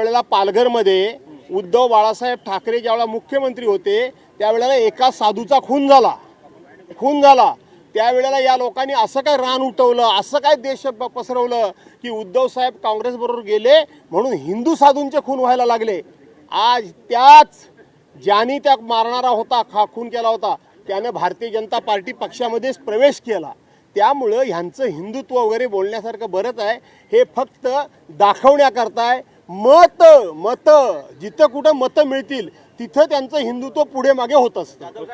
त्यावेळेला पालघरमध्ये उद्धव बाळासाहेब ठाकरे ज्यावेळेला मुख्यमंत्री होते त्यावेळेला एका साधूचा खून झाला त्यावेळेला या लोकांनी असं काय रान उठवलं, असं काय देश पसरवलं की उद्धव साहेब काँग्रेसबरोबर गेले म्हणून हिंदू साधूंचे खून व्हायला लागले। आज त्याच ज्यांनी त्या मारणारा होता, खून केला होता, त्याने भारतीय जनता पार्टी पक्षामध्येच प्रवेश केला। त्यामुळं ह्यांचं हिंदुत्व वगैरे बोलण्यासारखं बरंच आहे, हे फक्त दाखवण्याकरता आहे। मत जिथं कुठं मतं मिळतील तिथं त्यांचं हिंदुत्व पुढे मागे होत असतं।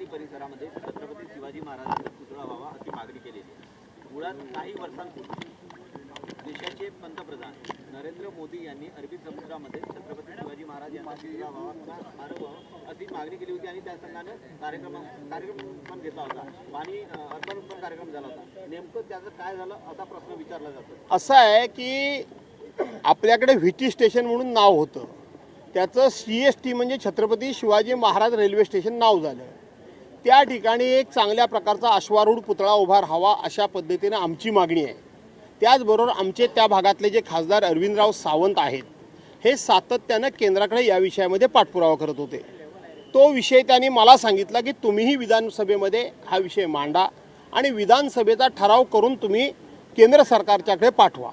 परिसरामध्ये छत्रपती शिवाजी महाराजांचा पुतळा व्हावा अशी मागणी केलेली आहे। मुळात काही वर्षांपूर्वी देशाचे पंतप्रधान नरेंद्र मोदी यांनी अरबी समुद्रामध्ये छत्रपती शिवाजी महाराज यांचा पुतळा व्हावा अशी मागणी केली होती आणि त्या संघाने कार्यक्रम पण घेतला होता, पाणी अर्पण पण कार्यक्रम झाला होता। नेमकं त्याचं काय झालं असा प्रश्न विचारला जातो। असं आहे की आपल्याकडे व्हीटी स्टेशन म्हणून नाव होतं, त्याचं CST म्हणजे छत्रपती शिवाजी महाराज रेल्वे स्टेशन नाव झालं। त्या ठिकाणी एक चांगल्या प्रकारचा अश्वारूढ पुतळा उभा राहावा अशा पद्धतीने आमची मागणी आहे। त्याचबरोबर आमचे त्या भागातले जे खासदार अरविंदराव सावंत आहेत हे सातत्यानं केंद्राकडे या विषयामध्ये पाठपुरावा करत होते। तो विषय त्यांनी मला सांगितला की तुम्हीही विधानसभेमध्ये हा विषय मांडा आणि विधानसभेचा ठराव करून तुम्ही केंद्र सरकारच्याकडे पाठवा।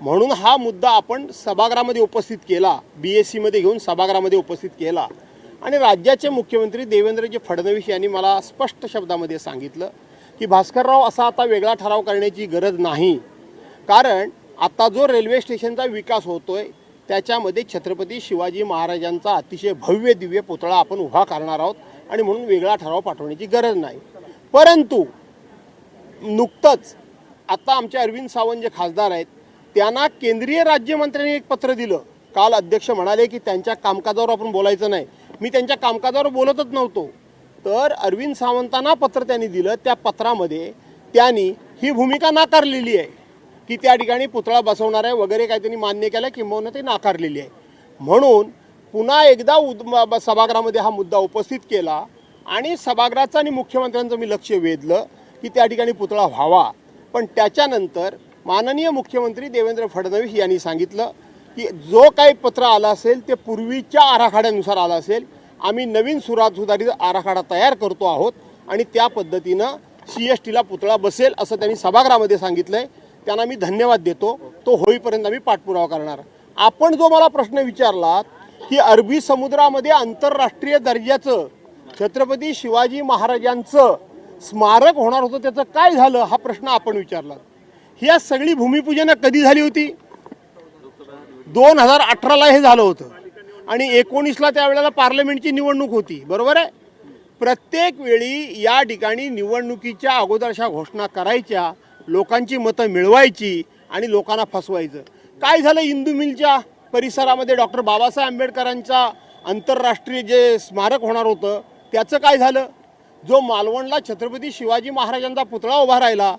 म्हणून हा मुद्दा आपण सभागृहामध्ये उपस्थित केला, BSC मध्ये घेऊन सभागृहामध्ये उपस्थित केला आणि राज्याचे मुख्यमंत्री देवेंद्रजी फडणवीस यांनी मला स्पष्ट शब्दामध्ये सांगितलं की भास्करराव असा आता वेगळा ठराव करण्याची गरज नाही, कारण आता जो रेल्वे स्टेशनचा विकास होतोय त्याच्यामध्ये छत्रपती शिवाजी महाराजांचा अतिशय भव्य दिव्य पुतळा आपण उभा करणार आहोत आणि म्हणून वेगळा ठराव पाठवण्याची गरज नाही। परंतु नुकतंच आता आमचे अरविंद सावंत जे खासदार आहेत त्यांना केंद्रीय राज्यमंत्र्यांनी एक पत्र दिलं। काल अध्यक्ष म्हणाले की त्यांच्या कामकाजावर आपण बोलायचं नाही, मी त्यांच्या कामकाजावर बोलतच नव्हतो, तर अरविंद सावंतांना पत्र त्यांनी दिलं। त्या पत्रामध्ये त्यांनी ही भूमिका नाकारलेली आहे की त्या ठिकाणी पुतळा बसवणार आहे वगैरे काही त्यांनी मान्य केलं, किंवा ते नाकारलेली आहे। म्हणून पुन्हा एकदा सभागृहामध्ये हा मुद्दा उपस्थित केला आणि सभागृहाचं आणि मुख्यमंत्र्यांचं मी लक्ष वेधलं की त्या ठिकाणी पुतळा व्हावा। पण त्याच्यानंतर माननीय मुख्यमंत्री देवेंद्र फडणवीस यांनी सांगितलं की जो काही पत्र आलं असेल ते पूर्वीच्या आराखड्यानुसार आलं असेल, आम्ही नवीन सुधारित आराखडा तयार करतो आहोत आणि त्या पद्धतीनं CSTला पुतळा बसेल असं त्यांनी सभागृहामध्ये सांगितलंय। त्यांना मी धन्यवाद देतो। तो होईपर्यंत आम्ही पाठपुरावा करणार। आपण जो मला प्रश्न विचारला की अरबी समुद्रामध्ये आंतरराष्ट्रीय दर्जाचं छत्रपती शिवाजी महाराजांचं स्मारक होणार होतं, त्याचं काय झालं हा प्रश्न आपण विचारला। ही सगळी भूमिपूजन कधी झाली होती? 2018ला हे झालं होतं आणि 19ला त्यावेळेला पार्लमेंटची निवडणूक होती, बरोबर आहे। प्रत्येक वेळी या ठिकाणी निवडणुकीच्या अगोदर अशा घोषणा करायच्या, लोकांची मतं मिळवायची आणि लोकांना फसवायचं। काय झालं? इंदू मिलच्या परिसरामध्ये डॉक्टर बाबासाहेब आंबेडकरांचा आंतरराष्ट्रीय जे स्मारक होणार होतं त्याचं काय झालं? जो मालवणला छत्रपती शिवाजी महाराजांचा पुतळा उभा राहिला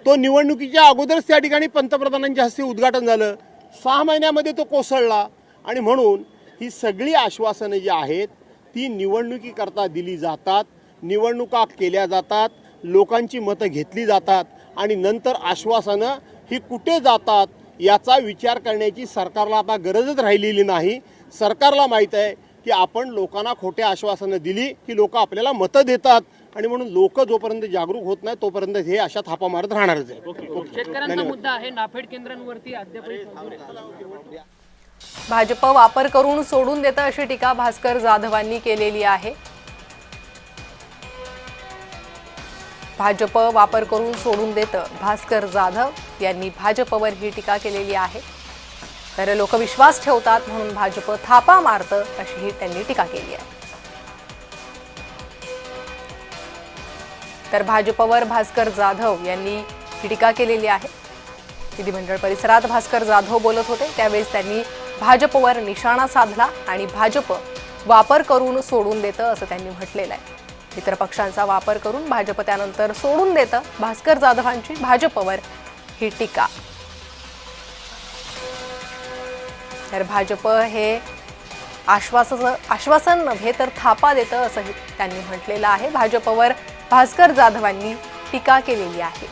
तो निवडणुकीच्या अगोदरच त्या ठिकाणी पंतप्रधानांच्या हस्ते उद्घाटन झालं, 6 महिन्यामध्ये तो कोसळला। आणि म्हणून ही सगळी आश्वासनं जी आहेत ती निवडणुकीकरता दिली जातात, निवडणुका केल्या जातात, लोकांची मतं घेतली जातात आणि नंतर आश्वासनं ही कुठे जातात याचा विचार करण्याची सरकारला आता गरजच राहिलेली नाही। सरकारला माहीत आहे की आपण लोकांना खोटे आश्वासनं दिली की लोक आपल्याला मतं देतात आणि म्हणून लोक जोपर्यंत जागरूक होत नाही तोपर्यंत हे अशा थापा मारत राहणारच आहे। शेतकऱ्यांचा मुद्दा आहे, नाफेड केंद्रांवरती अद्याप भाजप वापर करून सोडून देतं अशी टीका भास्कर जाधवांनी केलेली आहे। भाजप वापर करून सोडून देतं, भास्कर जाधव यांनी भाजपवर ही टीका केलेली आहे। तर लोक विश्वास ठेवतात म्हणून भाजप थापा मारतं अशीही त्यांनी टीका केली आहे। तर भाजपवर भास्कर जाधव यांनी ही टीका केलेली आहे। विधिमंडळ परिसरात भास्कर जाधव बोलत होते त्यावेळेस त्यांनी भाजपवर निशाणा साधला आणि भाजप वापर करून सोडून देतं असं त्यांनी म्हटलेलं आहे। इतर पक्षांचा वापर करून भाजप त्यानंतर सोडून देतं, भास्कर जाधवांची भाजपवर ही टीका। तर भाजप हे आश्वासन नव्हे तर थापा देतं असंही त्यांनी म्हटलेलं आहे। भाजपवर भास्कर जाधवांनी टीका केलेली आहे।